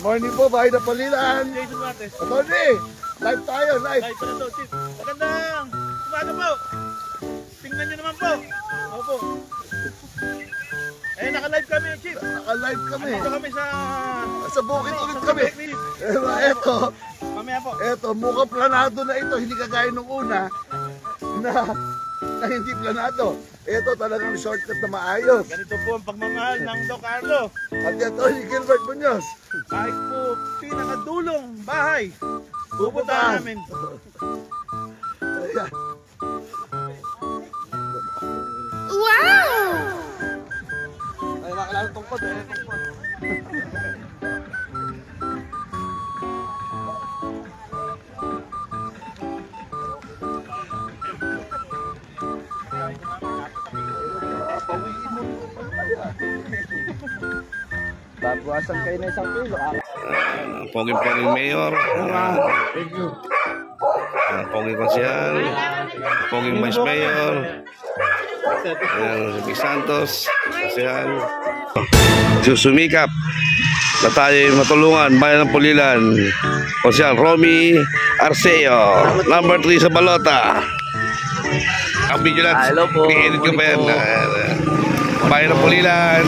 Morning po, bahay na Palilan. Jason Mates. Tony, live tayo, live. Live pala to, Chief. Magandang umaga po. Tingnan nyo naman po. Opo. Eh, naka-live kami, Chief. Naka-live kami. Dito kami Sa bukid ulit kami. Eto, mamaya po. eto, mukhang planado na ito. Hindi kagaya nung una na hindi planado. Ito talagang shortcut na maayos. Ganito po ang pagmamahal ng Doc Carlo. At yan, Tony Gilbert Munoz. Kahit po pinakadulong bahay, pupuntahan namin. Ayan. Wow! Ay, makalala tungkod. Babawasan kayo na 1 kilo. Poging mayor, poging konsyal, poging vice mayor, si Santos, konsyal. Susumikap na tayo matulungan bayan ng Pulilan. Konsyal Romy Arceo, number 3 sa balota. Ang vigilance, Hello po. i-edit ko pa yan. Bayan ng Pulilan.